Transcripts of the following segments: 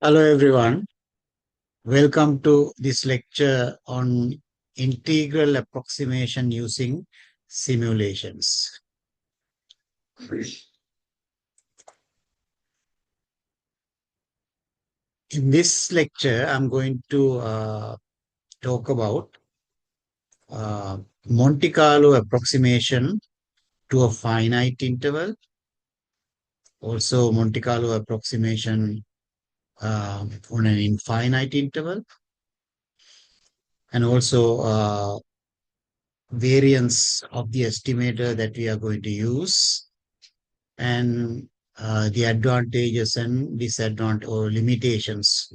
Hello everyone. Welcome to this lecture on integral approximation using simulations. In this lecture, I'm going to talk about uh, Monte Carlo approximation to a finite interval, also Monte Carlo approximation on an infinite interval, and also variance of the estimator that we are going to use, and the advantages and disadvantages or limitations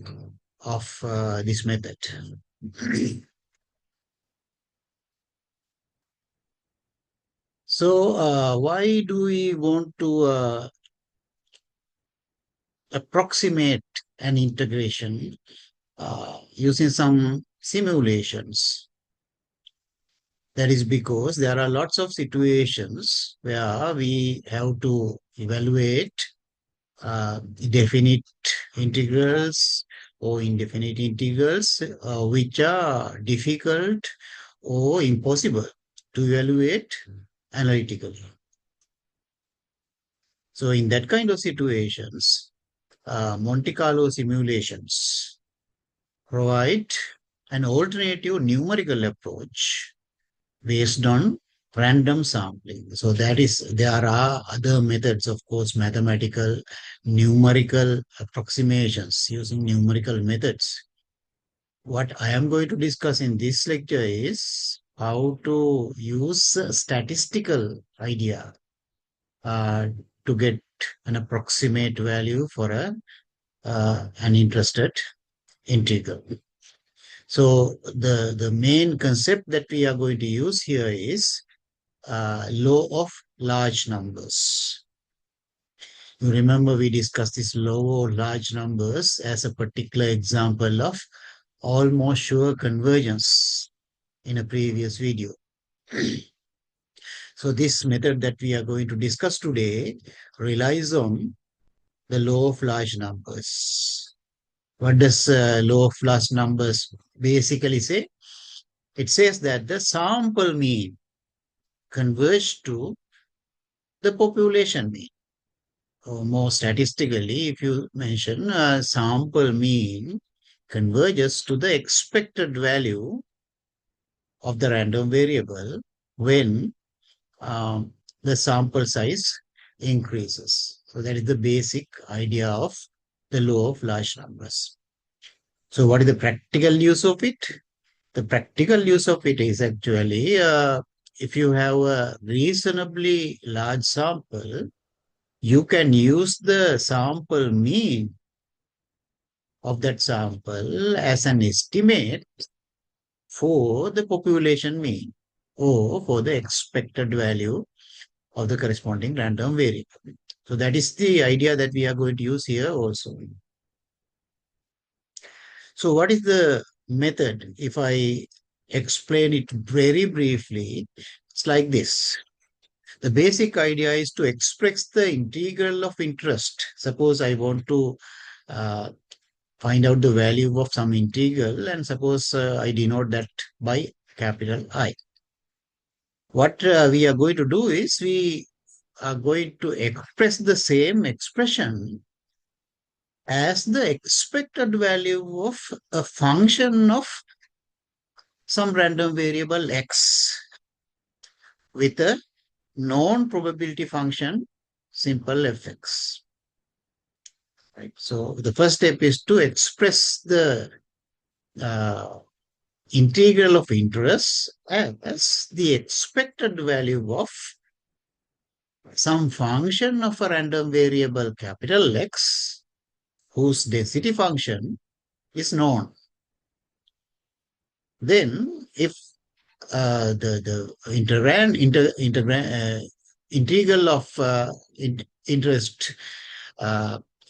of this method. So, why do we want to approximate an integration using some simulations? That is because there are lots of situations where we have to evaluate definite integrals or indefinite integrals, which are difficult or impossible to evaluate analytically. So in that kind of situations, Monte Carlo simulations provide an alternative numerical approach based on random sampling. So there are other methods, of course, mathematical, numerical approximations using numerical methods. What I am going to discuss in this lecture is how to use a statistical idea uh, to get an approximate value for an interested integral. So the main concept that we are going to use here is law of large numbers. You remember we discussed this law of large numbers as a particular example of almost sure convergence in a previous video. So this method that we are going to discuss today relies on the law of large numbers. What does law of large numbers basically say? It says that the sample mean converge to the population mean. Or more statistically, if you mention sample mean converges to the expected value of the random variable when the sample size increases. So that is the basic idea of the law of large numbers. So what is the practical use of it? The practical use of it is actually if you have a reasonably large sample, you can use the sample mean of that sample as an estimate for the population mean or for the expected value of the corresponding random variable. So that is the idea that we are going to use here also. So what is the method? If I explain it very briefly, it's like this. The basic idea is to express the integral of interest. Suppose I want to uh, find out the value of some integral, and suppose I denote that by capital I. What we are going to do is we are going to express the same expression as the expected value of a function of some random variable x with a known probability function simple fx. Right. So the first step is to express the uh, integral of interest as the expected value of some function of a random variable capital X whose density function is known. Then if the integral of interest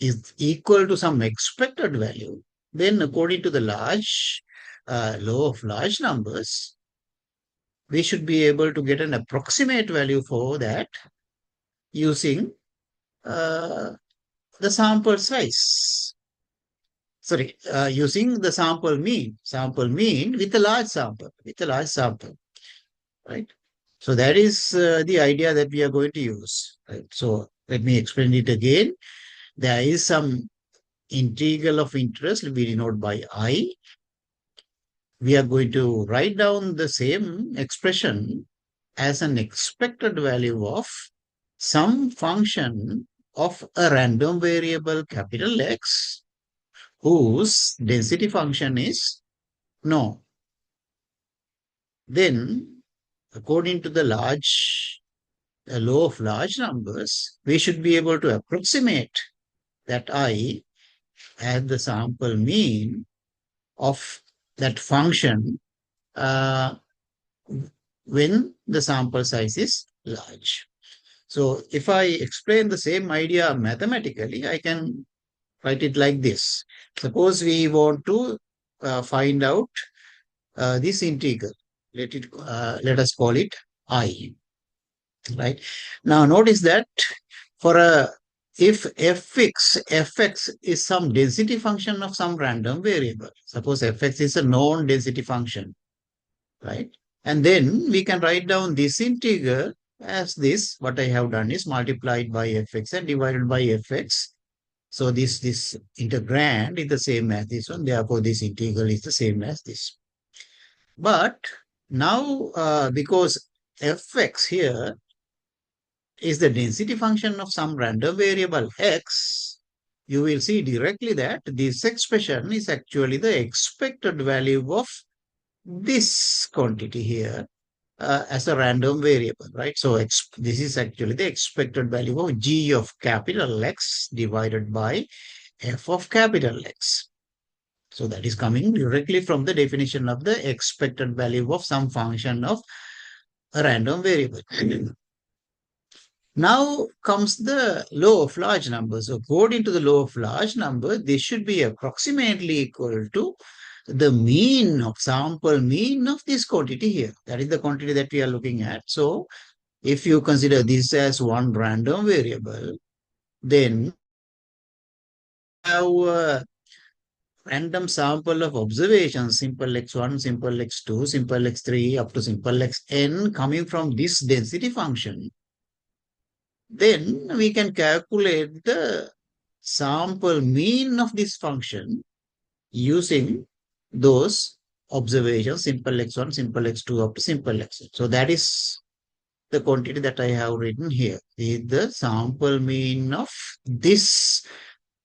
is equal to some expected value, then according to the law of large numbers, we should be able to get an approximate value for that using uh, the sample size. sorry, using the sample mean with a large sample, right? So that is the idea that we are going to use, right? So let me explain it again. There is some integral of interest we denote by I. We are going to write down the same expression as an expected value of some function of a random variable capital X whose density function is no. Then, according to the law of large numbers, we should be able to approximate that I as the sample mean of that function uh, when the sample size is large. So if I explain the same idea mathematically, I can write it like this. Suppose we want to find out this integral. Let us call it I. Right now, notice that for a if fx is some density function of some random variable. Suppose fx is a known density function, right? And then we can write down this integral as this. What I have done is multiplied by fx and divided by fx. So this integrand is the same as this one. Therefore, this integral is the same as this. But now, because fx here is the density function of some random variable x, you will see directly that this expression is actually the expected value of this quantity here as a random variable, right? So this is actually the expected value of g of capital X divided by f of capital X. So that is coming directly from the definition of the expected value of some function of a random variable. Now comes the law of large numbers. So according to the law of large number, this should be approximately equal to the mean of sample mean of this quantity here. That is the quantity that we are looking at. So if you consider this as one random variable, then have a random sample of observations, simple x1, simple x2, simple x3, up to simple xn coming from this density function. Then we can calculate the sample mean of this function using those observations, simple x1, simple x2 up to simple xn. So that is the quantity that I have written here. Is the sample mean of this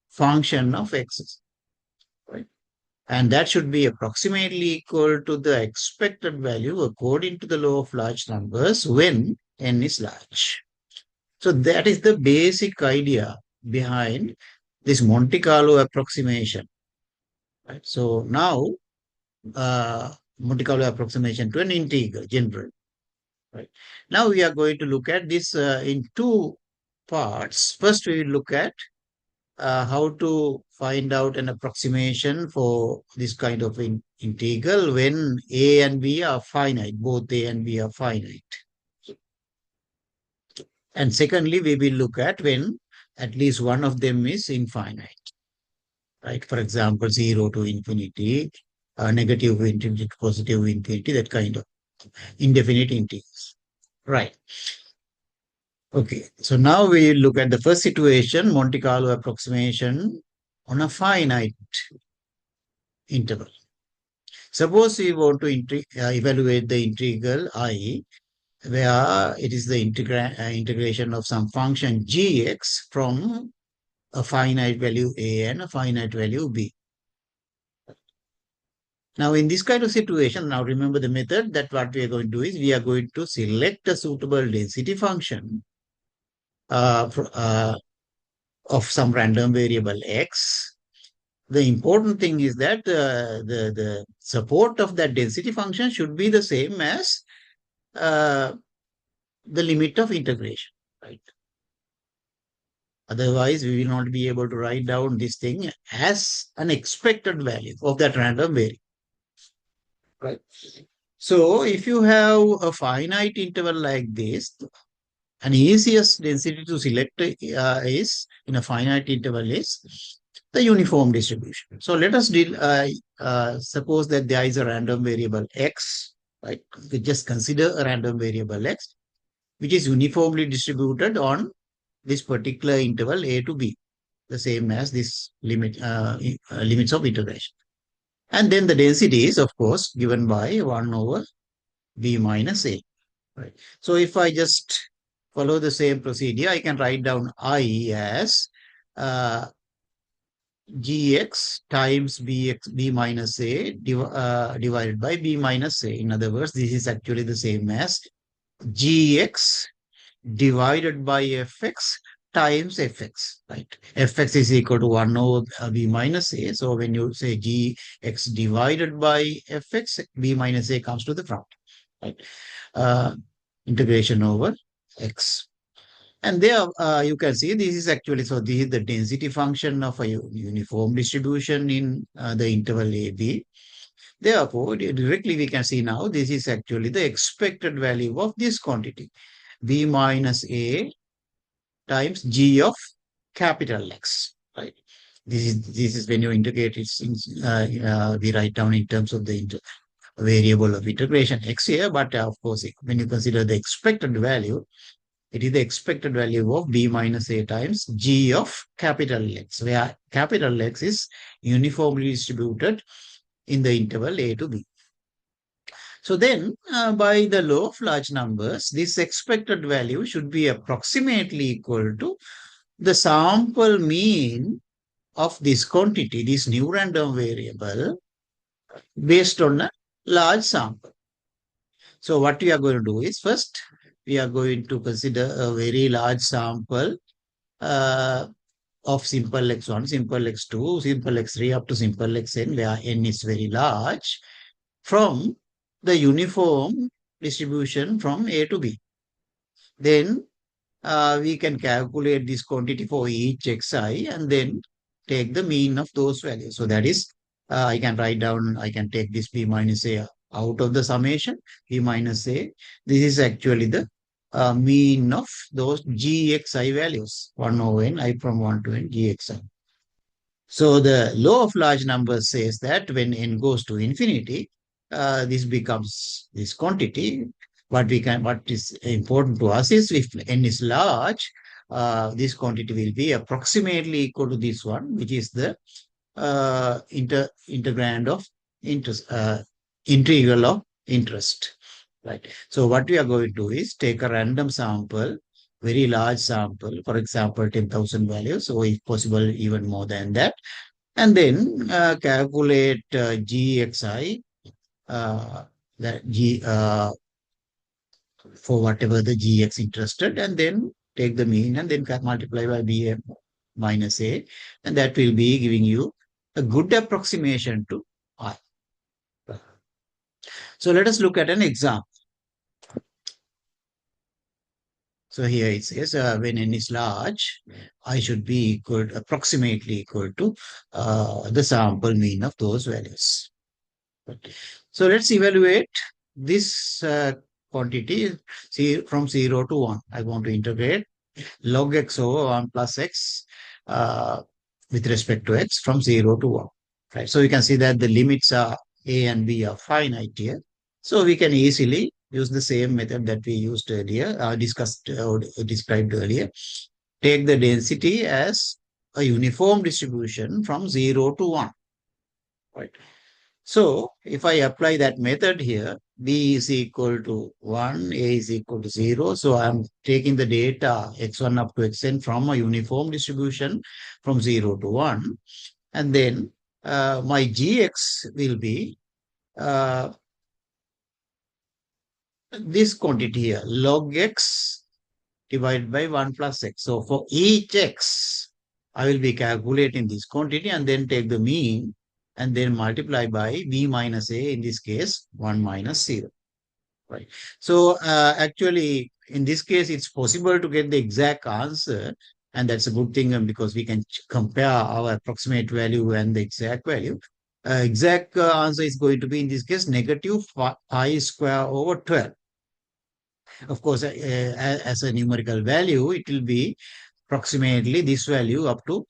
function of x, right? And that should be approximately equal to the expected value according to the law of large numbers when n is large. So that is the basic idea behind this Monte Carlo approximation. Right? So now Monte Carlo approximation to an integral general. Right? Now we are going to look at this in two parts. First, we will look at how to find out an approximation for this kind of integral when a and b are finite, both a and b are finite. And secondly, we will look at when at least one of them is infinite, right? For example, 0 to infinity, negative to infinity, positive to infinity, that kind of indefinite integrals, right? Okay, so now we look at the first situation, Monte Carlo approximation on a finite interval. Suppose we want to evaluate the integral I, where it is the integration of some function gx from a finite value a and a finite value b. Now, in this kind of situation, now remember the method that what we are going to do is we are going to select a suitable density function of some random variable x. The important thing is that the support of that density function should be the same as the limit of integration, right? Otherwise, we will not be able to write down this thing as an expected value of that random variable, right? So if you have a finite interval like this, an easiest density to select is in a finite interval is the uniform distribution. So let us suppose that there is a random variable x, right? We just consider a random variable x, which is uniformly distributed on this particular interval a to b, the same as this limits of integration. And then the density is, of course, given by 1 over b minus a. Right. So if I just follow the same procedure, I can write down I as uh, gx times b minus a divided by b minus a. In other words, this is actually the same as gx divided by fx times fx, right? Fx is equal to 1 over b minus a. So when you say gx divided by fx, b minus a comes to the front, right? Uh, Integration over x. And there you can see this is actually, so this is the density function of a uniform distribution in the interval AB. Therefore, directly we can see now this is actually the expected value of this quantity, b minus a times g of capital X, right? This is when you integrate it, we write down in terms of the variable of integration x here, but of course, when you consider the expected value, it is the expected value of b minus a times g of capital X, where capital X is uniformly distributed in the interval a to b. So then, by the law of large numbers, this expected value should be approximately equal to the sample mean of this quantity, this new random variable, based on a large sample. So what we are going to do is, first, we are going to consider a very large sample uh, of simple x1, simple x2, simple x3 up to simple xn, where n is very large, from the uniform distribution from A to B. Then we can calculate this quantity for each xi and then take the mean of those values. So that is, I can write down, I can take this b minus a out of the summation, b minus a. This is actually the mean of those gxi values, 1 over n, I from 1 to n, gxi. So the law of large numbers says that when n goes to infinity, this becomes this quantity. What is important to us is if n is large, this quantity will be approximately equal to this one, which is the integrand of interest, integral of interest. Right. So what we are going to do is take a random sample, very large sample, for example, 10,000 values, or if possible, even more than that, and then calculate gxi, that g for whatever the gx interested, and then take the mean and then multiply by b minus a, and that will be giving you a good approximation to I. So let us look at an example. So here it says when n is large, I should be approximately equal to the sample mean of those values. So let's evaluate this quantity from 0 to 1. I want to integrate log x over 1 plus x with respect to x from 0 to 1. Right. So you can see that the limits are a and b are finite here. So we can easily use the same method that we used earlier, described earlier. Take the density as a uniform distribution from 0 to 1. Right. So if I apply that method here, b is equal to 1, a is equal to 0. So I'm taking the data x1 up to xn from a uniform distribution from 0 to 1. And then my gx will be this quantity here, log x divided by 1 plus x. So for each x, I will be calculating this quantity and then take the mean and then multiply by b minus a, in this case, 1 minus 0. Right. So actually, in this case, it's possible to get the exact answer. And that's a good thing because we can compare our approximate value and the exact value. Exact answer is going to be, in this case, negative pi square over 12. Of course, as a numerical value, it will be approximately this value up to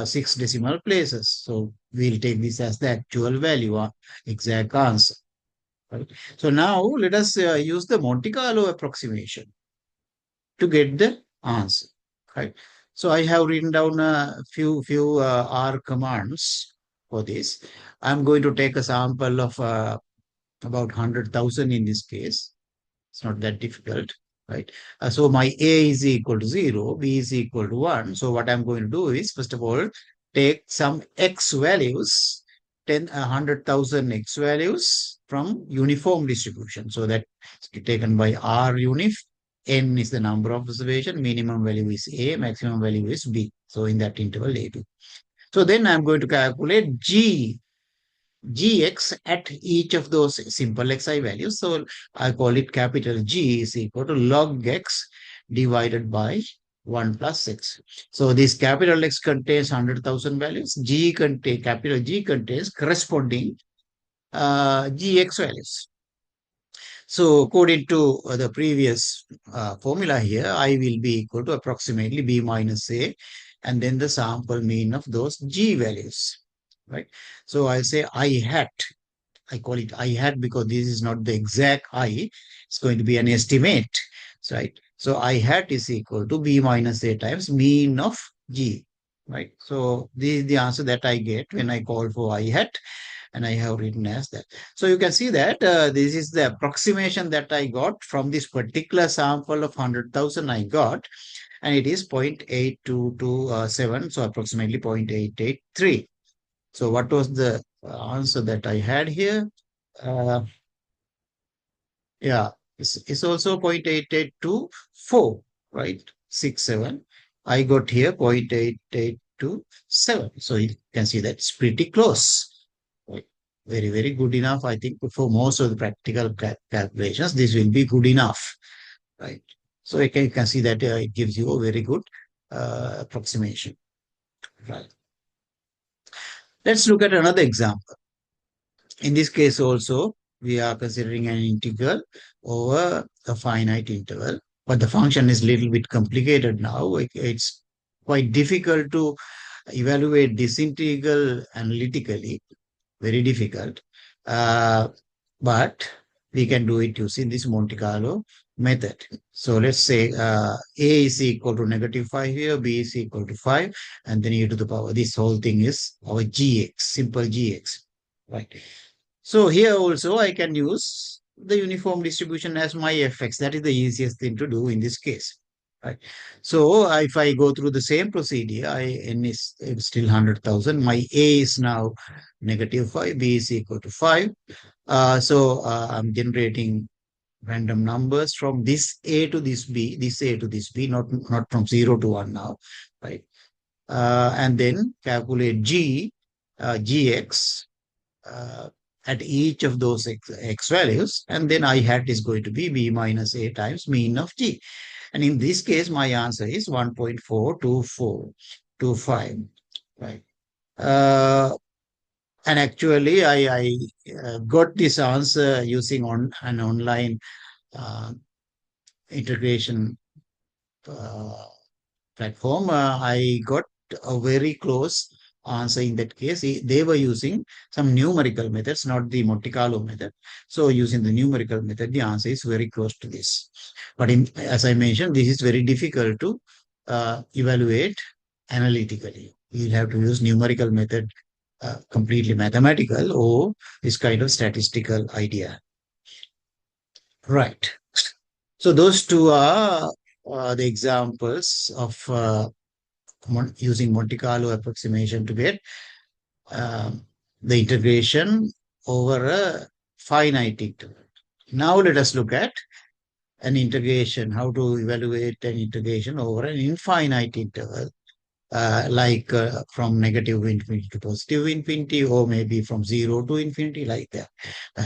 6 decimal places. So we'll take this as the actual value, exact answer. Right? So now let us use the Monte Carlo approximation to get the answer. Right? So I have written down a few R commands for this. I'm going to take a sample of about 100,000 in this case. It's not that difficult, right? So my A is equal to 0, B is equal to 1. So what I'm going to do is, first of all, take some X values, 100,000 X values from uniform distribution. So that is taken by R unif. N is the number of observation, minimum value is A, maximum value is B. So in that interval A, B. So then I'm going to calculate gx at each of those simple xi values. So I call it capital G is equal to log x divided by 1 plus x. So this capital X contains 100,000 values. Capital G contains corresponding gx values. So according to the previous formula here, I will be equal to approximately B minus A, and then the sample mean of those G values, right? So I'll say I hat. I call it I hat because this is not the exact I. It's going to be an estimate, right? So I hat is equal to B minus A times mean of G, right? So this is the answer that I get when I call for I hat, and I have written as that. So you can see that this is the approximation that I got from this particular sample of 100,000 I got, and it is 0.8227, so approximately 0.883. So what was the answer that I had here? Uh, yeah, it's also 0.8824, right? 67. I got here 0.8827. So you can see that's pretty close. Right? Very, very good enough. I think for most of the practical calculations, this will be good enough, right? So you can see that it gives you a very good approximation, right? Let's look at another example. In this case also, we are considering an integral over a finite interval, but the function is a little bit complicated now. It's quite difficult to evaluate this integral analytically, very difficult. Uh, but we can do it using this Monte Carlo method. So let's say A is equal to -5 here, B is equal to 5, and then e to the power. This whole thing is our gx, simple gx, right? So here also I can use the uniform distribution as my fx. That is the easiest thing to do in this case. Right. So if I go through the same procedure, n is still 100,000. My A is now -5, B is equal to 5. I'm generating random numbers from this A to this B, this A to this B, not from 0 to 1 now, right? And then calculate Gx, uh, at each of those x values, and then I hat is going to be B minus A times mean of G. And in this case, my answer is 1.42425, right? Uh, and actually, I got this answer using an online uh, integration uh, platform. I got a very close answer in that case. They were using some numerical methods, not the Monte Carlo method. So using the numerical method, the answer is very close to this. But as I mentioned, this is very difficult to evaluate analytically. You'll have to use numerical method, completely mathematical, or this kind of statistical idea. Right. So those two are the examples of using Monte Carlo approximation to get the integration over a finite interval. Now let us look at an integration, how to evaluate an integration over an infinite interval, like from negative infinity to positive infinity, or maybe from 0 to infinity, like that.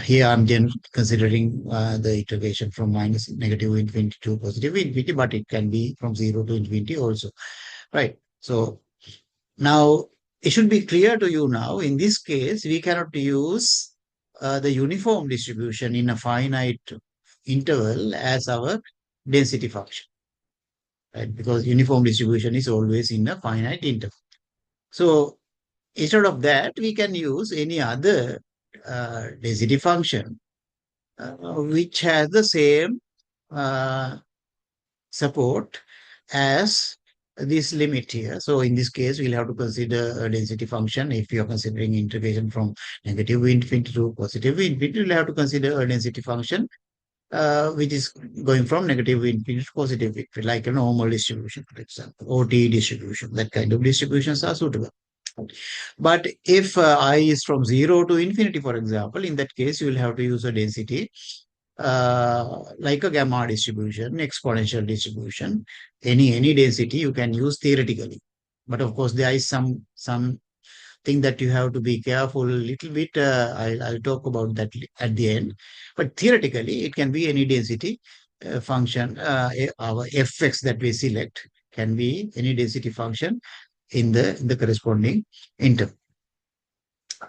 Here I'm considering the integration from negative infinity to positive infinity, but it can be from 0 to infinity also, right? So now it should be clear to you now, in this case, we cannot use the uniform distribution in a finite interval as our density function. right? Because uniform distribution is always in a finite interval. So instead of that, we can use any other density function which has the same uh, support as this limit here. So in this case, we'll have to consider a density function. If you're considering integration from negative infinity to positive infinity, we'll have to consider a density function which is going from negative infinity to positive infinity, like a normal distribution, for example, OT distribution. That kind of distributions are suitable. But if I is from 0 to infinity, for example, in that case, you will have to use a density like a gamma distribution, exponential distribution, any density you can use theoretically. But of course, there is some thing that you have to be careful a little bit. I'll talk about that at the end. But theoretically, it can be any density function. Our fx that we select can be any density function in the corresponding interval.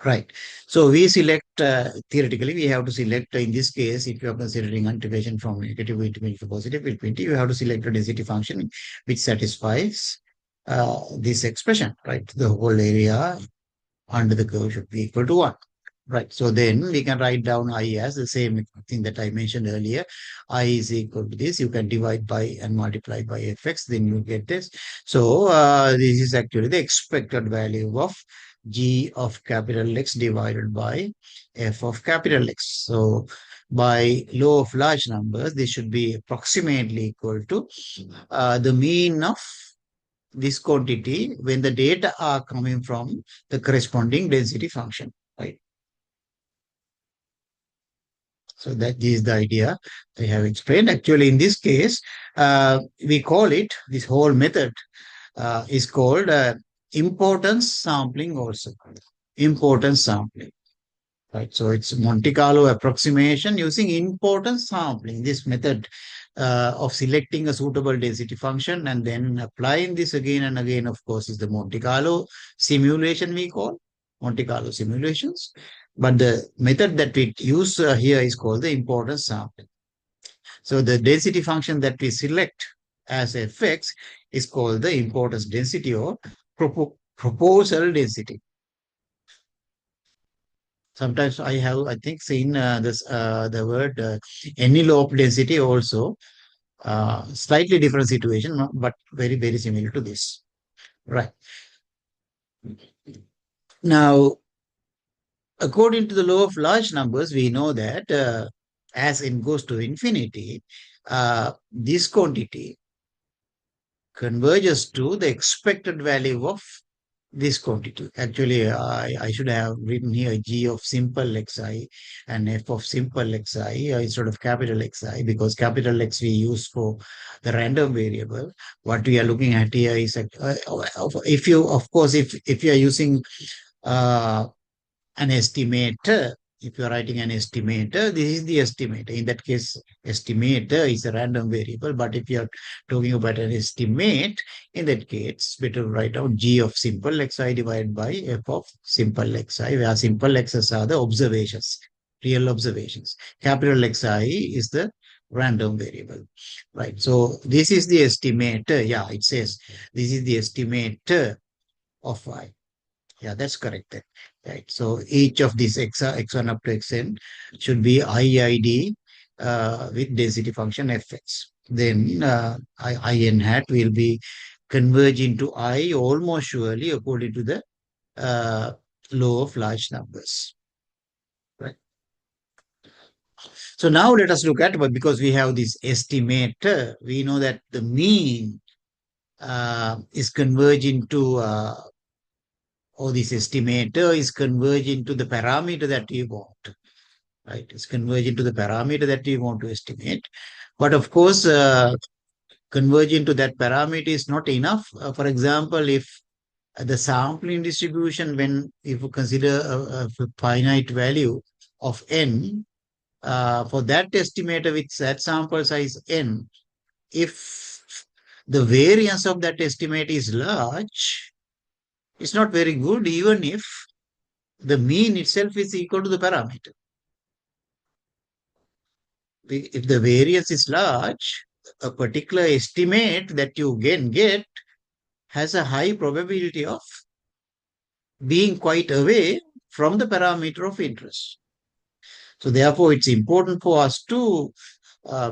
Right. So we select, theoretically, we have to select, in this case, if you are considering integration from negative infinity to positive infinity, you have to select a density function which satisfies this expression, right? The whole area under the curve should be equal to 1. Right. So then we can write down I as the same thing that I mentioned earlier. I is equal to this. You can divide by and multiply by fx, then you get this. So this is actually the expected value of g of capital X divided by f of capital X. So by law of large numbers, this should be approximately equal to the mean of this quantity when the data are coming from the corresponding density function, right? So that is the idea I have explained. Actually, in this case, we call it, this whole method is called importance sampling also. Importance sampling. Right. So it's Monte Carlo approximation using importance sampling. This method of selecting a suitable density function and then applying this again and again, of course, is the Monte Carlo simulation we call Monte Carlo simulations. But the method that we use here is called the importance sampling. So the density function that we select as fx is called the importance density or proposal density. Sometimes I have, I think, seen this the word envelope density also. Slightly different situation, but very, very similar to this. Right. Now, according to the law of large numbers, we know that as n goes to infinity, this quantity converges to the expected value of this quantity. Actually, I should have written here g of simple xi and f of simple xi instead of capital Xi, because capital X we use for the random variable. What we are looking at here is, if you, of course, if you are using uh, an estimator. If you're writing an estimator, this is the estimator. In that case, estimator is a random variable. But if you're talking about an estimate, in that case, it's better to write out g of simple xi divided by f of simple xi, where simple x's are the observations, real observations. Capital Xi is the random variable, right? So this is the estimator. Yeah, it says this is the estimator of y. Yeah, that's correct then. Right. So each of these x1 up to xn should be IID with density function fx. Then in hat will be converging to I almost surely according to the law of large numbers. Right. So now let us look at, but because we have this estimator, we know that the mean is converging to or this estimator is converging to the parameter that we want, right? It's converging to the parameter that we want to estimate. But of course, converging to that parameter is not enough. For example, if the sampling distribution, when if you consider a finite value of n, for that estimator with that sample size n, if the variance of that estimate is large, it's not very good, even if the mean itself is equal to the parameter. If the variance is large, a particular estimate that you can get has a high probability of being quite away from the parameter of interest. So therefore, it's important for us to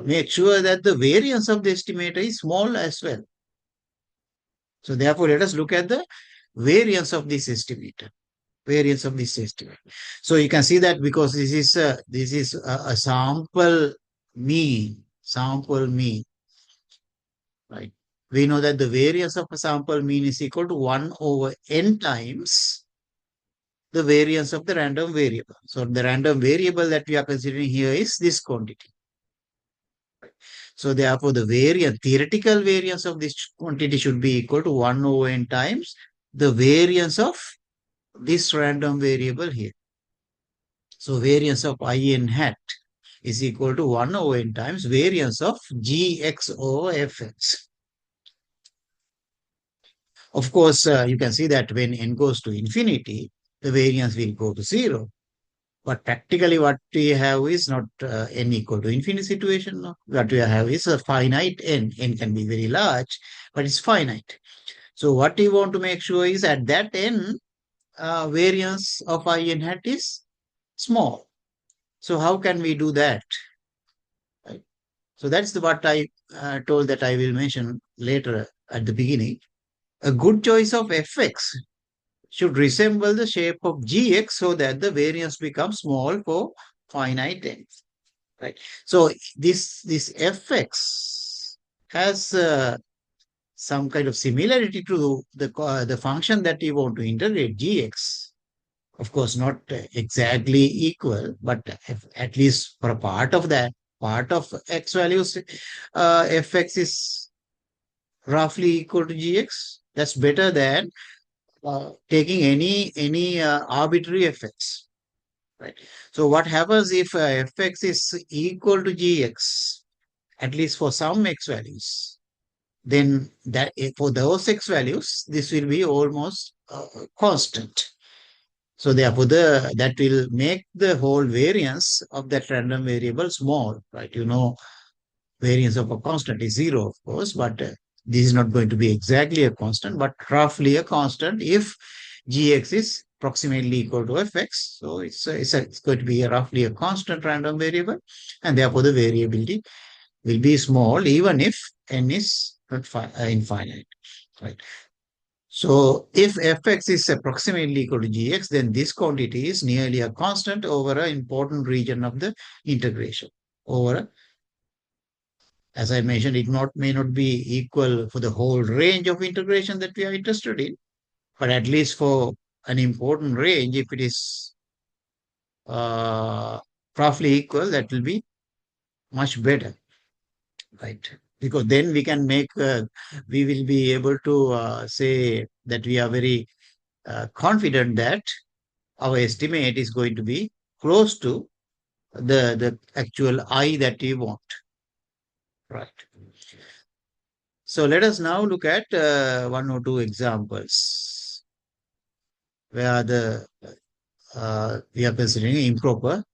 make sure that the variance of the estimator is small as well. So therefore, let us look at the variance of this estimator. Variance of this estimate. So you can see that because this is a sample mean, right? We know that the variance of a sample mean is equal to 1 over n times the variance of the random variable. So the random variable that we are considering here is this quantity. So therefore, the theoretical variance of this quantity should be equal to 1 over n times the variance of this random variable here. So variance of in hat is equal to 1 over n times variance of gx over fx. Of course, you can see that when n goes to infinity, the variance will go to 0. But practically what we have is not n equal to infinity situation. No? What we have is a finite n. N can be very large, but it's finite. So what we want to make sure is at that n, variance of in hat is small. So how can we do that? Right? So that's what I told that I will mention later at the beginning. A good choice of fx should resemble the shape of gx so that the variance becomes small for finite n. Right. So this fx has some kind of similarity to the function that we want to integrate gx. Of course, not exactly equal, but at least for a part of that, part of x values, fx is roughly equal to gx. That's better than taking any arbitrary fx. Right. So what happens if fx is equal to gx, at least for some x values, then that for those x values, this will be almost constant. So therefore, that will make the whole variance of that random variable small, right? You know, variance of a constant is 0, of course, but this is not going to be exactly a constant, but roughly a constant if gx is approximately equal to fx. So it's going to be roughly a constant random variable, and therefore the variability will be small even if n is not infinite, right? So if fx is approximately equal to gx, then this quantity is nearly a constant over an important region of the integration. As I mentioned, it may not be equal for the whole range of integration that we are interested in, but at least for an important range, if it is uh, roughly equal, that will be much better, right? Because then we will be able to say that we are very confident that our estimate is going to be close to the actual I that we want, right? So let us now look at one or two examples where we are considering improper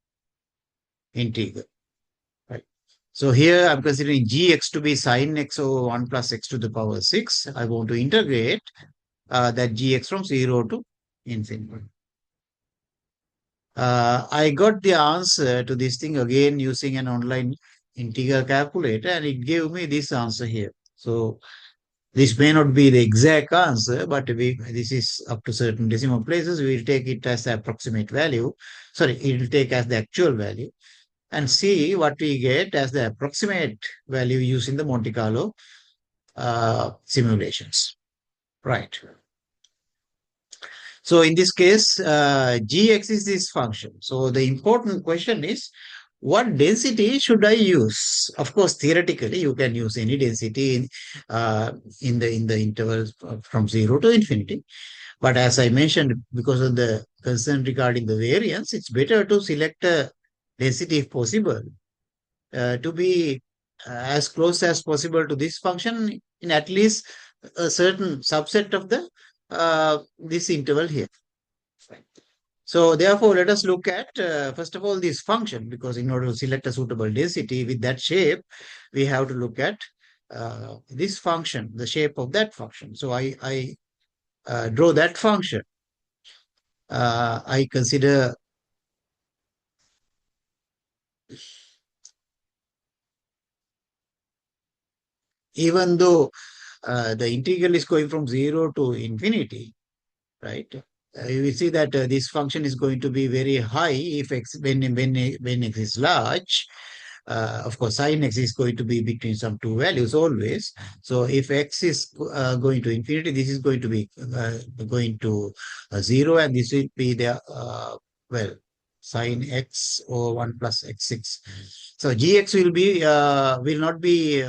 integer. Right. So here I'm considering gx to be sine x over 1 plus x to the power 6. I want to integrate that gx from 0 to infinity. I got the answer to this thing again using an online integer calculator, and it gave me this answer here. So this may not be the exact answer, but this is up to certain decimal places. We will take it as the approximate value. Sorry, it will take as the actual value and see what we get as the approximate value using the Monte Carlo simulations. Right. So in this case, gx is this function. So the important question is, what density should I use? Of course, theoretically, you can use any density in the interval from 0 to infinity. But as I mentioned, because of the concern regarding the variance, it's better to select a density if possible to be as close as possible to this function in at least a certain subset of the this interval here. So therefore, let us look at, first of all, this function, because in order to select a suitable density with that shape, we have to look at this function, the shape of that function. So I draw that function. I consider even though the integral is going from 0 to infinity, right? You will see that this function is going to be very high if x when x is large. Of course, sin x is going to be between some two values always. So if x is going to infinity, this is going to be going to 0, and this will be the well sin x or 1 plus x6. So gx will not be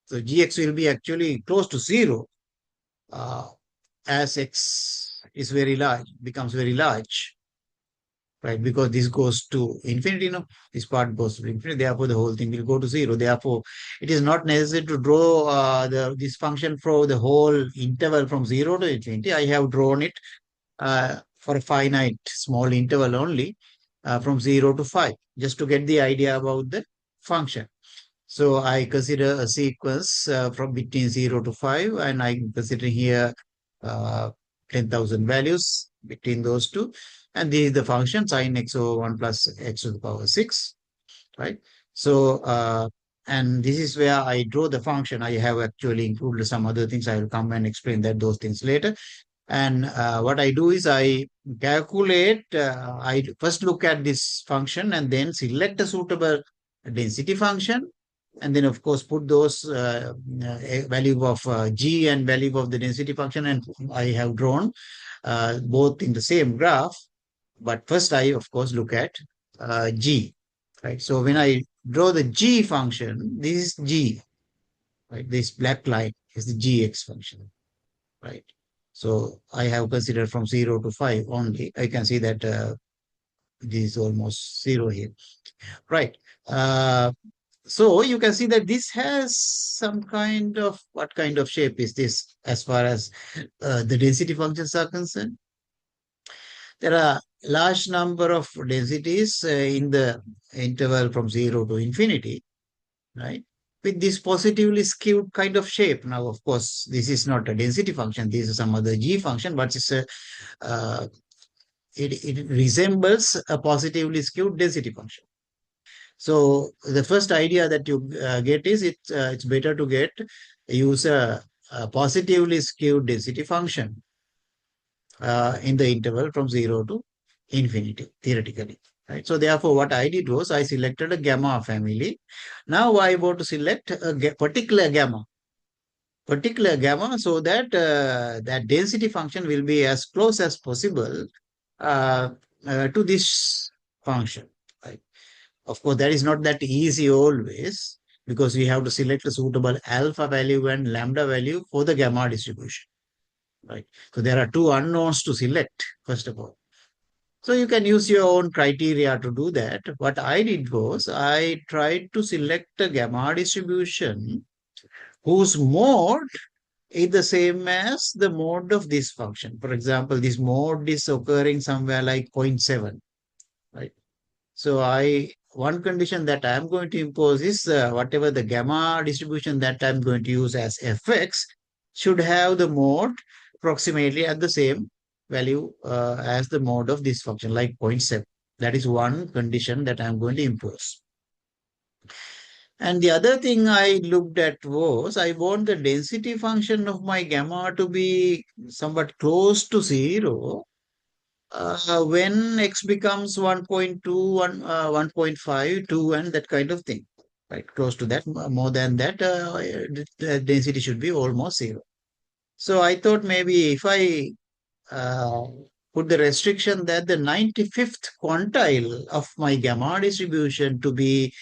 so gx will be actually close to 0 uh, as x is very large, becomes very large, right? Because this goes to infinity, no? This part goes to infinity, therefore the whole thing will go to 0. Therefore, it is not necessary to draw this function for the whole interval from 0 to infinity. I have drawn it for a finite small interval only from 0 to 5, just to get the idea about the function. So I consider a sequence from between 0 to 5, and I'm considering here uh, 10,000 values between those two. And this is the function sin x over 1 plus x to the power 6, right? So, and this is where I draw the function. I have actually included some other things. I will come and explain those things later. And what I do is I calculate, I first look at this function and then select a suitable density function. And then, of course, put those value of g and value of the density function. And I have drawn both in the same graph. But first, I, of course, look at g, right? So when I draw the g function, this is g, right? This black line is the gx function, right? So I have considered from 0 to 5 only. I can see that it is almost 0 here, right? So you can see that this has some kind of, what kind of shape is this as far as the density functions are concerned? There are large number of densities in the interval from 0 to infinity, right? With this positively skewed kind of shape. Now, of course, this is not a density function. This is some other g function, but uh, it resembles a positively skewed density function. So the first idea that you get is it's better to use a positively skewed density function in the interval from 0 to infinity, theoretically. Right? So therefore, what I did was I selected a gamma family. Now I want to select a particular gamma, so that that density function will be as close as possible uh, to this function. Right? Of course, that is not that easy always, because we have to select a suitable alpha value and lambda value for the gamma distribution. Right? So there are two unknowns to select, first of all. So you can use your own criteria to do that. What I did was I tried to select a gamma distribution whose mode is the same as the mode of this function. For example, this mode is occurring somewhere like 0.7, right? So one condition that I'm going to impose is whatever the gamma distribution that I'm going to use as fx should have the mode approximately at the same value as the mode of this function, like 0.7. That is one condition that I'm going to impose. And the other thing I looked at was I want the density function of my gamma to be somewhat close to 0 when x becomes 1.2, 1.5, 2, and that kind of thing, right? Close to that, more than that, the density should be almost 0. So I thought maybe if I uh, put the restriction that the 95th quantile of my gamma distribution to be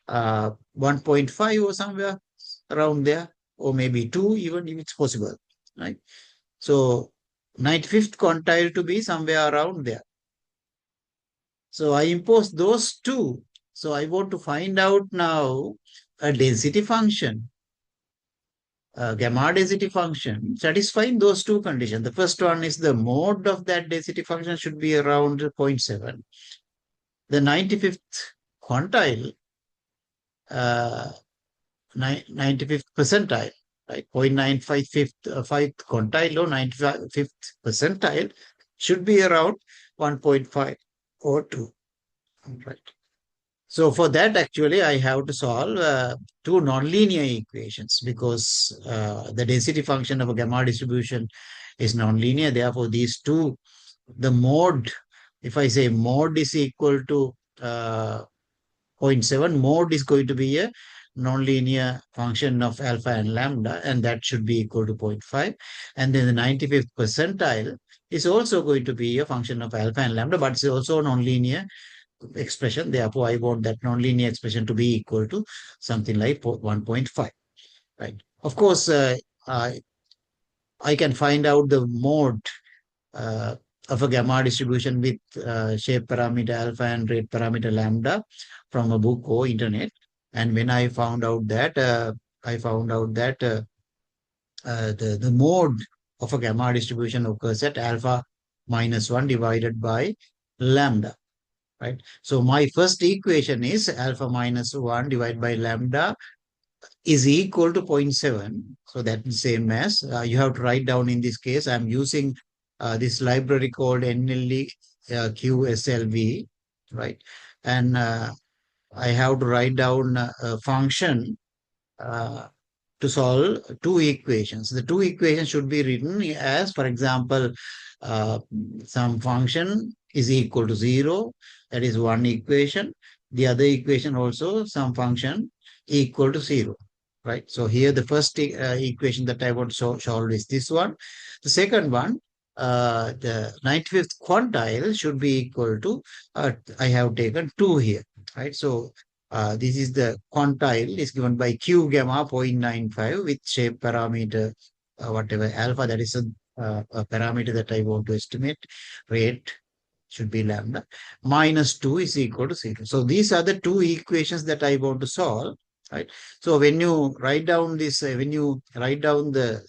1.5 or somewhere around there, or maybe 2, even if it's possible, right? So 95th quantile to be somewhere around there. So I impose those two. So I want to find out now a density function, a gamma density function, satisfying those two conditions. The first one is the mode of that density function should be around 0.7. The 95th quantile 95th percentile, right? 0.95 fifth quantile or 95th percentile should be around 1.5 or 2, right? So for that, actually, I have to solve two nonlinear equations because the density function of a gamma distribution is nonlinear. Therefore, these two, the mode, if I say mode is equal to uh, zero point 0.7, mode is going to be a nonlinear function of alpha and lambda, and that should be equal to zero point 0.5. And then the 95th percentile is also going to be a function of alpha and lambda, but it's also a nonlinear expression. Therefore, I want that nonlinear expression to be equal to something like 1.5, right? Of course, I can find out the mode uh, of a gamma distribution with shape parameter alpha and rate parameter lambda from a book or internet. And when I found out that the mode of a gamma distribution occurs at alpha minus 1 divided by lambda, right? So my first equation is alpha minus 1 divided by lambda is equal to zero point 0.7. So that's the same as you have to write down in this case. I'm using this library called NLE QSLV, right? And I have to write down a function uh, to solve two equations. The two equations should be written as, for example, uh, some function is equal to 0. That is one equation. The other equation also some function equal to 0. Right. So here the first equation that I want to solve is this one. The second one, the 95th quantile should be equal to, I have taken 2 here. Right. So this is the quantile is given by Q gamma 0.95 with shape parameter, whatever alpha, that is a parameter that I want to estimate. Rate should be lambda. Minus 2 is equal to 0. So these are the two equations that I want to solve, right? So when you write down this, when you write down the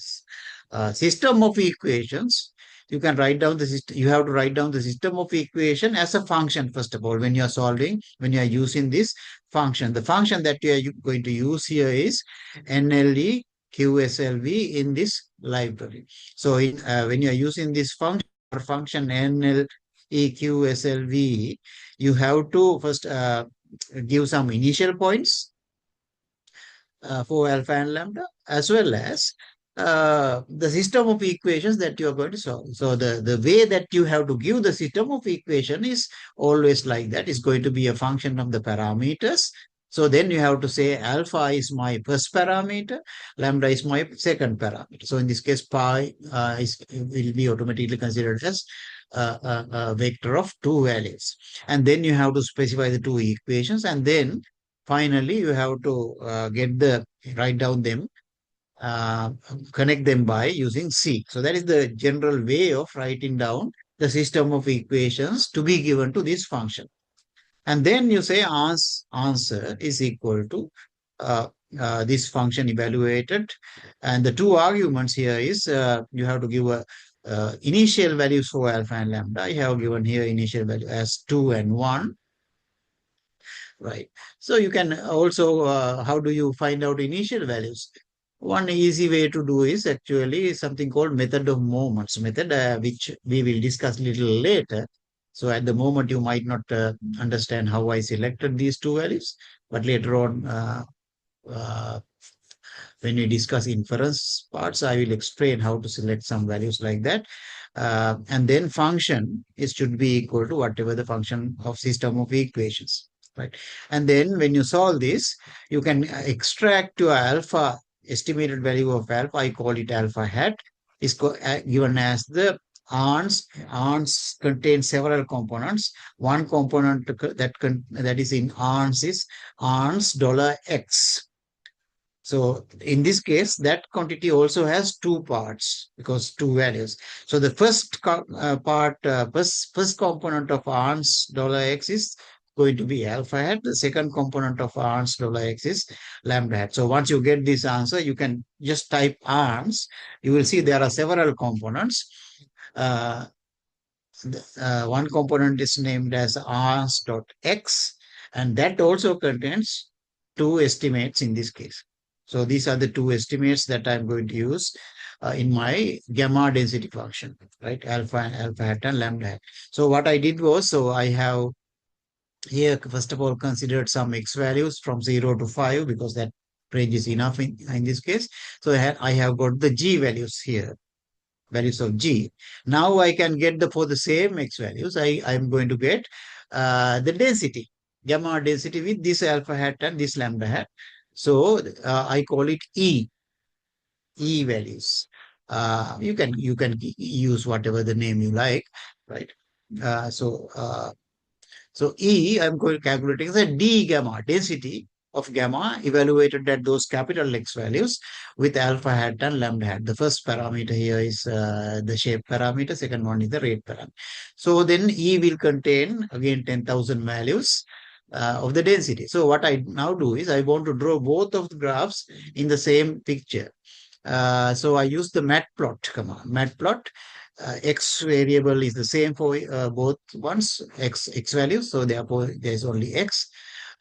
system of equations, you can write down the system. You have to write down the system of equation as a function, first of all, when you are solving, when you are using this function. The function that you are going to use here is NLE QSLV in this library. So when you are using this function NLE QSLV, you have to first give some initial points for alpha and lambda, as well as the system of equations that you are going to solve. So the way that you have to give the system of equation is always like that. It's going to be a function of the parameters. So then you have to say alpha is my first parameter, lambda is my second parameter. So in this case, pi will be automatically considered as a vector of two values. And then you have to specify the two equations, and then finally you have to write down them, uh, connect them by using C. So that is the general way of writing down the system of equations to be given to this function. And then you say answer is equal to uh, this function evaluated. And the two arguments here is you have to give a initial values for alpha and lambda. I have given here initial value as 2 and 1. Right. So you can also, how do you find out initial values? One easy way to do is actually something called method of moments method, which we will discuss a little later. So at the moment, you might not understand how I selected these two values, but later on, uh, when we discuss inference parts, I will explain how to select some values like that. And then function is should be equal to whatever the function of system of equations, right? And then when you solve this, you can extract your alpha, estimated value of alpha, I call it alpha hat, is given as the ANS. ANS contains several components. One component that is in ANS is ANS $X. So in this case, that quantity also has two parts because two values. So the first first component of ANS $X is going to be alpha hat. The second component of ANS $X is lambda hat. So once you get this answer, you can just type ANS. You will see there are several components. One component is named as ANS.x, and that also contains two estimates in this case. So these are the two estimates that I'm going to use in my gamma density function, right? Alpha hat and lambda hat. So what I did was, so I have here, first of all, considered some x values from 0 to 5 because that range is enough in this case. So I have got the g values here, values of g. Now I can get for the same x values, I'm going to get the density, gamma density with this alpha hat and this lambda hat. So I call it E values. You can use whatever the name you like, right? Uh, so uh, so E, I'm going calculating the D gamma, density of gamma evaluated at those capital X values with alpha hat and lambda hat. The first parameter here is the shape parameter, second one is the rate parameter. So then E will contain again 10,000 values of the density. So what I now do is I want to draw both of the graphs in the same picture. So I use the matplot command. Matplot x variable is the same for both ones, x values. So therefore, there is only x,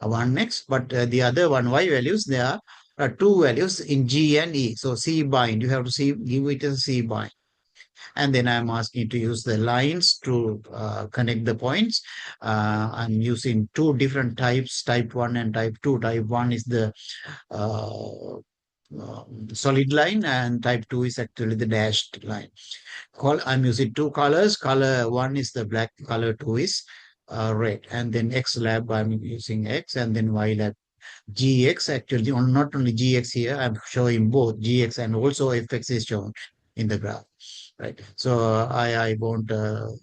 one x, but the other one y values, there are two values in g and e. So c bind, you have to give it a c bind. And then I'm asking to use the lines to connect the points. I'm using two different types, type 1 and type 2. Type 1 is the uh, solid line and type 2 is actually the dashed line. I'm using two colors. Color 1 is the black, color 2 is red. And then X lab, I'm using X, and then Y lab GX. Actually, not only GX here, I'm showing both GX and also FX is shown in the graph. Right. So I want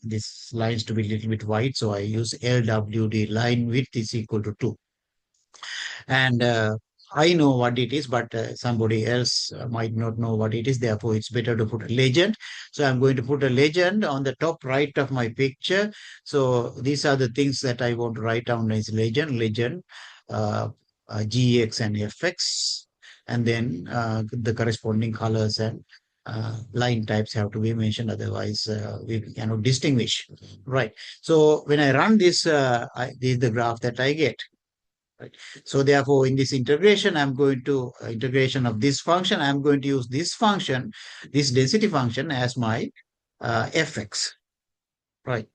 these lines to be a little bit wide. So I use LWD, line width is equal to 2. And I know what it is, but somebody else might not know what it is. Therefore, it's better to put a legend. So I'm going to put a legend on the top right of my picture. So these are the things that I want to write down as legend, uh, GX and FX, and then the corresponding colors and line types have to be mentioned. Otherwise, we cannot distinguish. Right. So when I run this, this is the graph that I get. Right. So therefore, in this integration, I'm going to integration of this function. I'm going to use this function, this density function, as my fx. Right.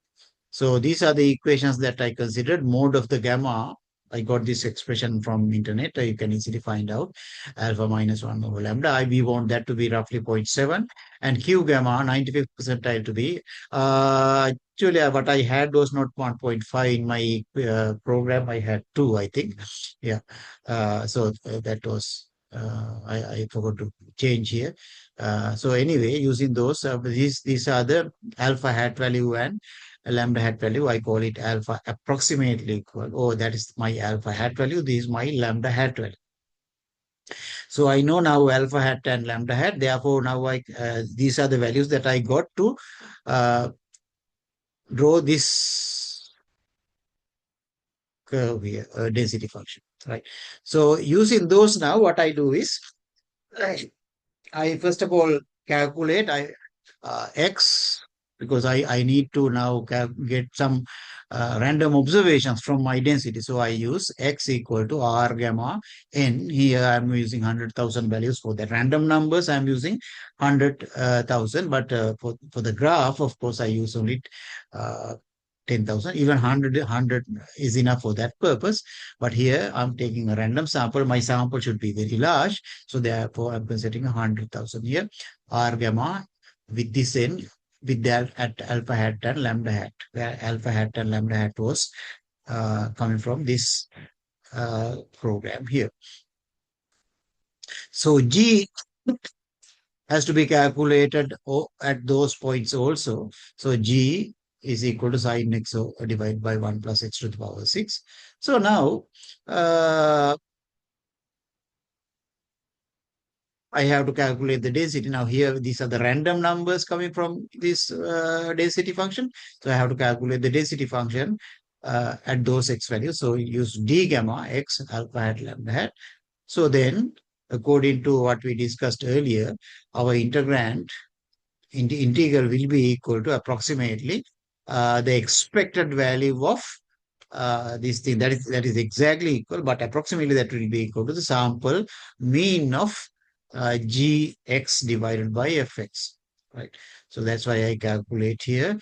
So these are the equations that I considered. Mode of the gamma, I got this expression from internet. You can easily find out alpha minus 1 over lambda. We want that to be roughly 0.7 and Q gamma 95th percentile to be actually what I had was not 1.5 in my program. I had 2, I think. Yeah. So that was I forgot to change here. So anyway, using those, these are the alpha hat value and lambda hat value. I call it alpha approximately equal. Oh, that is my alpha hat value. This is my lambda hat value. So I know now alpha hat and lambda hat. Therefore, now these are the values that I got to uh, draw this curve here, density function, right? So using those now, what I do is I first of all calculate x because I need to now get some random observations from my density. So I use x equal to r gamma n. Here I'm using 100,000 values for the random numbers. I'm using 100,000, but for the graph, of course, I use only 10,000. Even 100 is enough for that purpose. But here I'm taking a random sample. My sample should be very large. So therefore, I'm considering 100,000 here. R gamma with this n with that at alpha hat and lambda hat, where alpha hat and lambda hat was coming from this program here. So G has to be calculated at those points also. So G is equal to sin x divided by 1 plus x to the power 6. So now I have to calculate the density. Now here, these are the random numbers coming from this density function. So I have to calculate the density function at those x values. So use d gamma x alpha hat lambda hat. So then, according to what we discussed earlier, our integrand integral will be equal to approximately the expected value of this thing that is exactly equal, but approximately that will be equal to the sample mean of gx divided by fx, right? So that's why I calculate here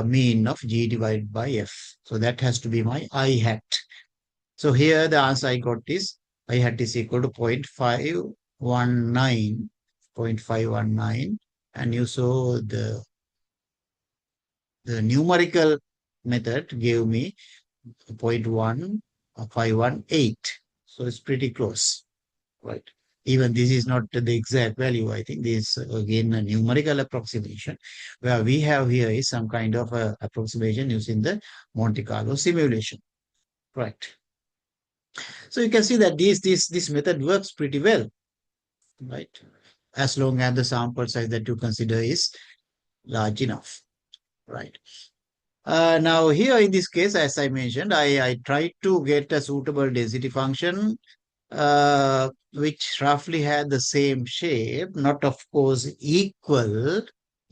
mean of g divided by f. So that has to be my I hat. So here the answer I got is I hat is equal to 0.519, 0.519, and you saw the numerical method gave me 0.1518. So it's pretty close, right? Even this is not the exact value. I think this is again a numerical approximation. Where we have here is some kind of approximation using the Monte Carlo simulation, right? So you can see that this method works pretty well, right? As long as the sample size that you consider is large enough, right? Now here in this case, as I mentioned, I tried to get a suitable density function which roughly had the same shape, not of course equal.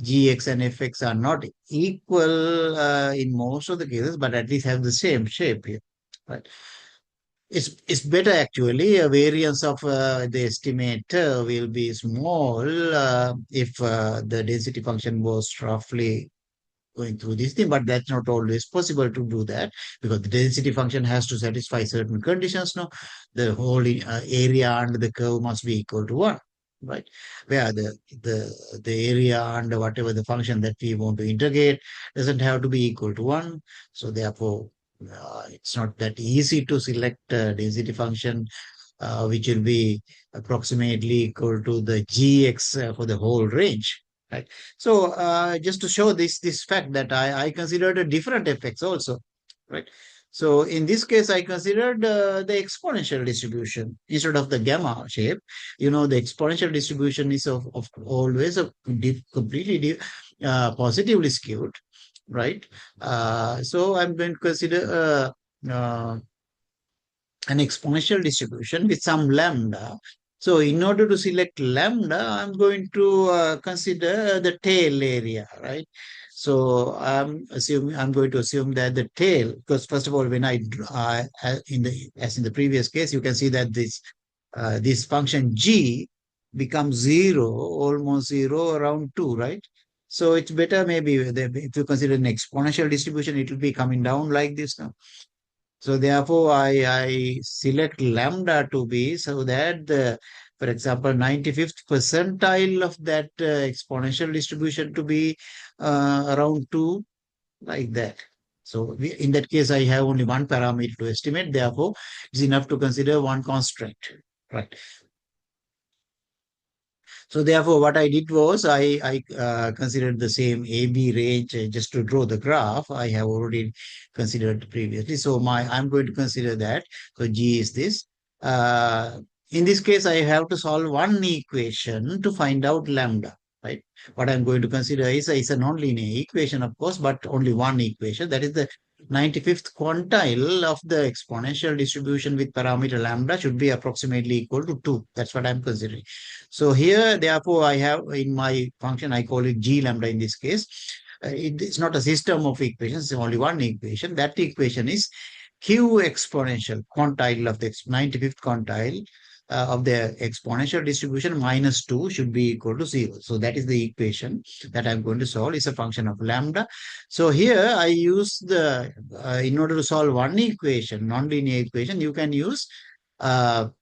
Gx and fx are not equal in most of the cases, but at least have the same shape here, right? It's better actually. A variance of the estimator will be small if the density function was roughly going through this thing, but that's not always possible to do that because the density function has to satisfy certain conditions. No, the whole area under the curve must be equal to one, right? Where the area under whatever the function that we want to integrate doesn't have to be equal to one. So therefore, it's not that easy to select a density function which will be approximately equal to the gx for the whole range. Right. So just to show this fact that I considered a different effects also, right? So in this case, I considered the exponential distribution instead of the gamma shape. You know, the exponential distribution is of always a completely positively skewed, right? So I'm going to consider an exponential distribution with some lambda. So in order to select lambda, I'm going to consider the tail area, right? So I'm going to assume that the tail, because first of all, when as in the previous case, you can see that this function g becomes zero, almost zero around two, right? So it's better maybe if you consider an exponential distribution, it will be coming down like this now. So therefore, I select lambda to be so that for example, 95th percentile of that exponential distribution to be around 2, like that. So in that case, I have only one parameter to estimate. Therefore, it's enough to consider one constraint, right? So therefore, what I did was I considered the same AB range just to draw the graph. I have already considered previously. So I'm going to consider that. So G is this. Uh, in this case, I have to solve one equation to find out lambda. Right. What I'm going to consider is a non-linear equation, of course, but only one equation. That is the 95th quantile of the exponential distribution with parameter lambda should be approximately equal to 2. That's what I'm considering. So here, therefore, I have in my function, I call it G lambda in this case. It's not a system of equations, it's only one equation. That equation is Q exponential quantile of the 95th quantile of the exponential distribution minus 2 should be equal to 0. So that is the equation that I'm going to solve. It's a function of lambda. So here I use in order to solve one equation, nonlinear equation, you can use the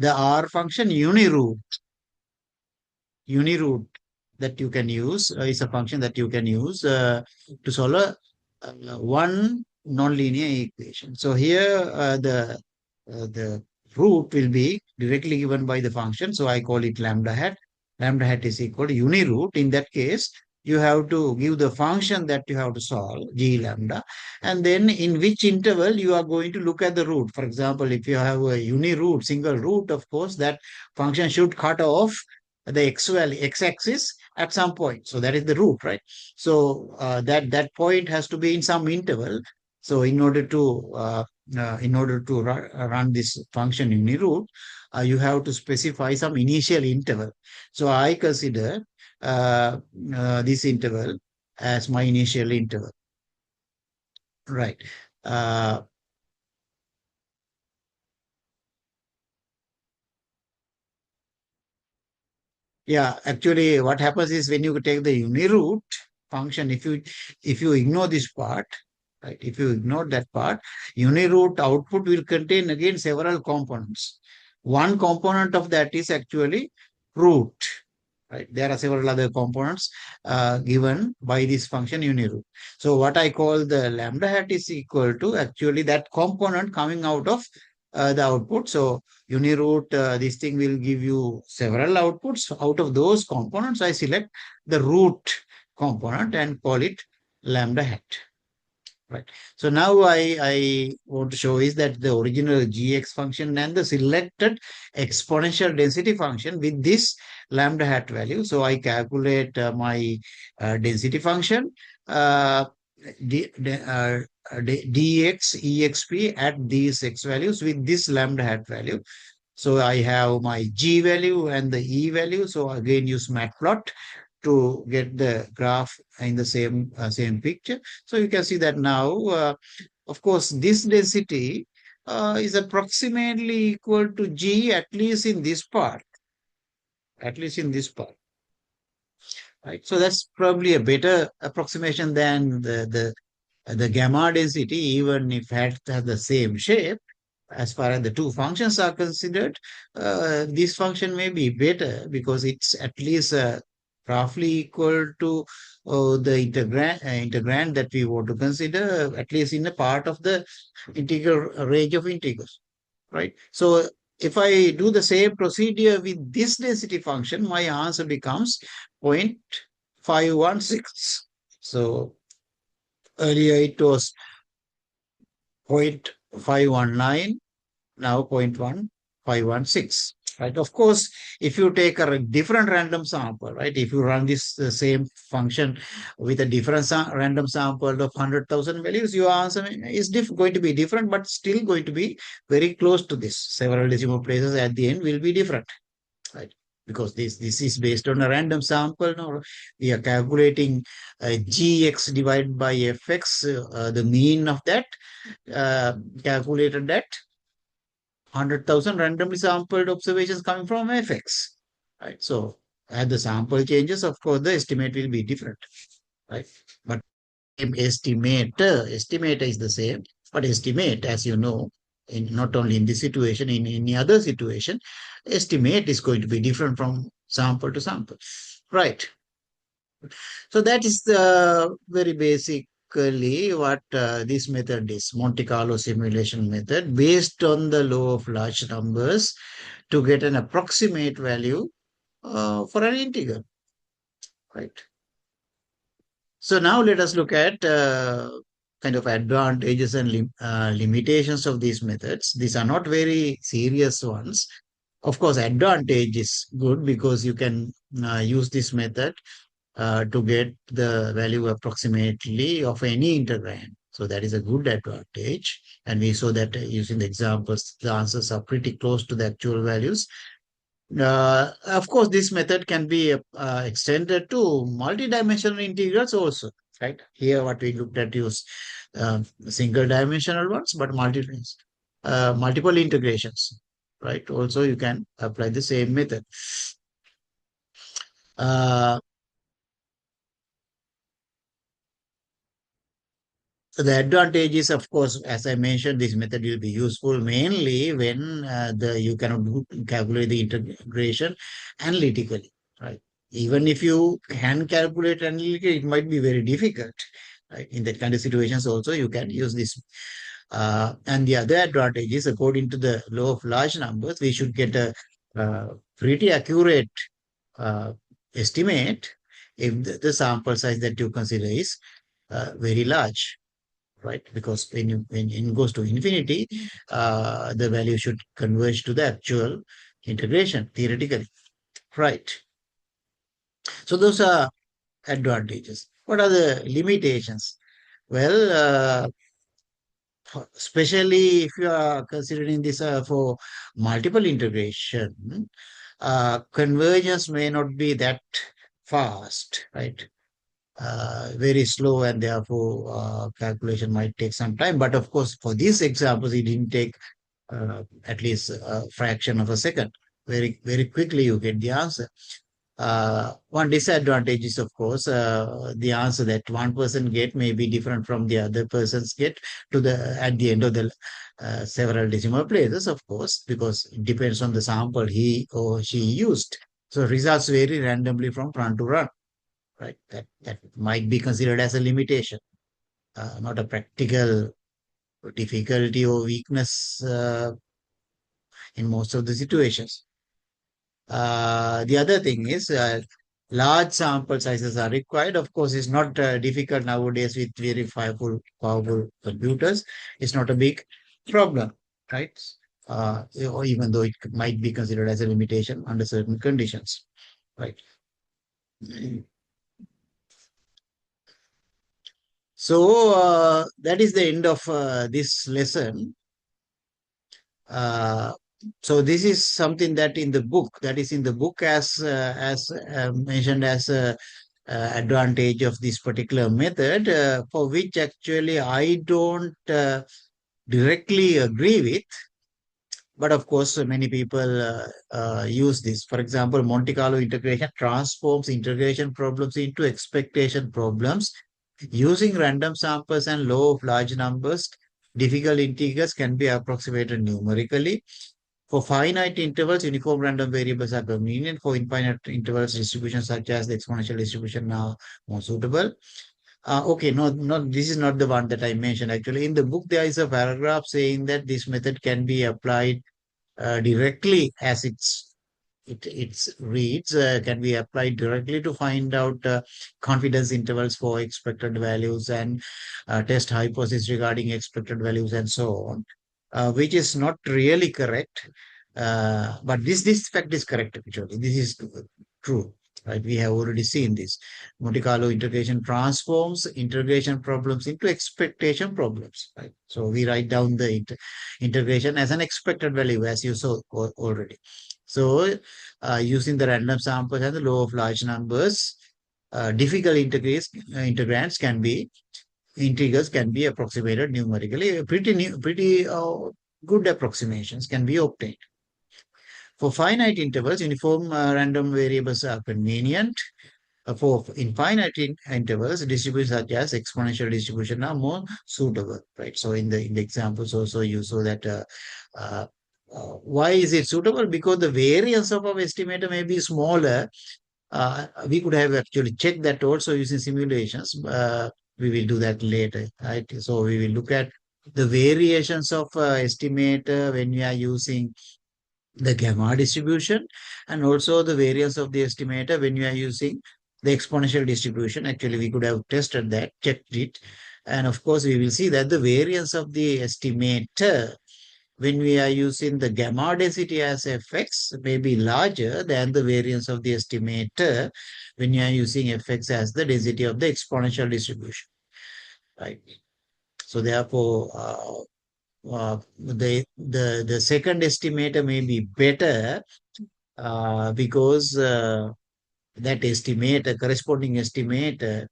R function uniroot that you can use is a function that you can use to solve one nonlinear equation. So here the root will be directly given by the function. So I call it lambda hat. Lambda hat is equal to uniroot. In that case, you have to give the function that you have to solve, g lambda, and then in which interval you are going to look at the root. For example, if you have a uniroot, single root, of course, that function should cut off the x value, x-axis at some point. So that is the root, right? So that point has to be in some interval. So in order to run this function in root, you have to specify some initial interval. So I consider this interval as my initial interval, right? Yeah, actually, what happens is when you take the uniroot function, if you ignore this part, right? If you ignore that part, uniroot output will contain again several components. One component of that is actually root, right? There are several other components given by this function uniroot. So what I call the lambda hat is equal to actually that component coming out of the output. So uniroot, this thing will give you several outputs. Out of those components, I select the root component and call it lambda hat. Right. So now I want to show is that the original gx function and the selected exponential density function with this lambda hat value. So I calculate my density function uh, dx exp at these x values with this lambda hat value. So I have my G value and the E value. So again, use matplot to get the graph in the same picture. So you can see that now, of course, this density is approximately equal to G, at least in this part, at least in this part, right? So that's probably a better approximation than the gamma density, even if it has the same shape. As far as the two functions are considered, this function may be better because it's at least roughly equal to the integrand that we want to consider, at least in a part of the integral range of integrals, right? So if I do the same procedure with this density function, my answer becomes 0.516. So earlier it was 0.519. Now 0.1516, right? Of course, if you take a different random sample, right? If you run this same function with a different random sample of 100,000 values, your answer is going to be different, but still going to be very close to this. Several decimal places at the end will be different, right? Because this is based on a random sample. Now we are calculating gx divided by fx, the mean of that, calculated at 100,000 randomly sampled observations coming from fx, right? So as the sample changes, of course, the estimate will be different, right? But estimator is the same, but estimate, as you know, in not only in this situation, in any other situation, estimate is going to be different from sample to sample, right? So that is the very basically what this method is, Monte Carlo simulation method based on the law of large numbers to get an approximate value for an integer, right? So now let us look at kind of advantages and limitations of these methods. These are not very serious ones. Of course, advantage is good because you can use this method to get the value approximately of any integrand. So that is a good advantage. And we saw that using the examples, the answers are pretty close to the actual values. Of course, this method can be extended to multidimensional integrals also, right? Here, what we looked at is single dimensional ones, but multiple integrations, right? Also, you can apply the same method. Uh, So the advantage is, of course, as I mentioned, this method will be useful mainly when you cannot calculate the integration analytically, right? Even if you can calculate analytically, it might be very difficult, right? In that kind of situations, also you can use this. And the other advantage is, according to the law of large numbers, we should get a pretty accurate uh, estimate if the sample size that you consider is very large, right? Because when n goes to infinity, the value should converge to the actual integration theoretically, right? So those are advantages. What are the limitations? Well, especially if you are considering this for multiple integration, convergence may not be that fast, right? Very slow, and therefore calculation might take some time. But of course, for these examples, it didn't take at least a fraction of a second. Very, very quickly you get the answer. One disadvantage is, of course, the answer that one person get may be different from the other person's get to the at the end of the several decimal places, of course, because it depends on the sample he or she used. So results vary randomly from run to run, right? That might be considered as a limitation, not a practical difficulty or weakness in most of the situations. The other thing is large sample sizes are required. Of course, it's not difficult nowadays with very powerful computers. It's not a big problem, right? Or even though it might be considered as a limitation under certain conditions, right? So that is the end of this lesson. Uh, so this is something that in the book, that is in the book as mentioned as a advantage of this particular method, for which actually I don't directly agree with. But of course, many people use this. For example, Monte Carlo integration transforms integration problems into expectation problems using random samples and law of large numbers. Difficult integers can be approximated numerically. For finite intervals, uniform random variables are convenient. For infinite intervals, distributions such as the exponential distribution are more suitable. Okay, no, this is not the one that I mentioned. Actually, in the book, there is a paragraph saying that this method can be applied directly as it reads, can be applied directly to find out confidence intervals for expected values and test hypothesis regarding expected values and so on, which is not really correct. But this fact is correct actually. This is true. Right, we have already seen this. Monte Carlo integration transforms integration problems into expectation problems. Right, so we write down the integration as an expected value, as you saw already. So, using the random samples and the law of large numbers, difficult integrands can be integers can be approximated numerically. Pretty good approximations can be obtained. For finite intervals, uniform random variables are convenient. For infinite intervals, distributions such as exponential distribution are more suitable, right? So in the examples also you saw that uh, why is it suitable? Because the variance of our estimator may be smaller. We could have actually checked that also using simulations. We will do that later, right? So we will look at the variations of estimator when we are using the gamma distribution and also the variance of the estimator when you are using the exponential distribution. Actually, we could have tested that, checked it. And of course, we will see that the variance of the estimator when we are using the gamma density as fx may be larger than the variance of the estimator when you are using fx as the density of the exponential distribution, right? So therefore, the second estimator may be better because that estimator, corresponding estimator,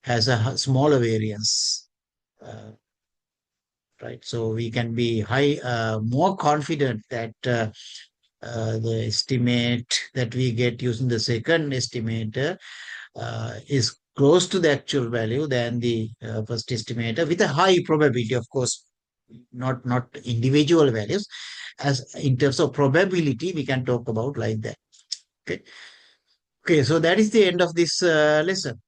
has a smaller variance, uh, right? So we can be more confident that the estimate that we get using the second estimator is close to the actual value than the first estimator with a high probability, of course, not individual values. As in terms of probability, we can talk about like that. Okay. Okay, so that is the end of this lesson.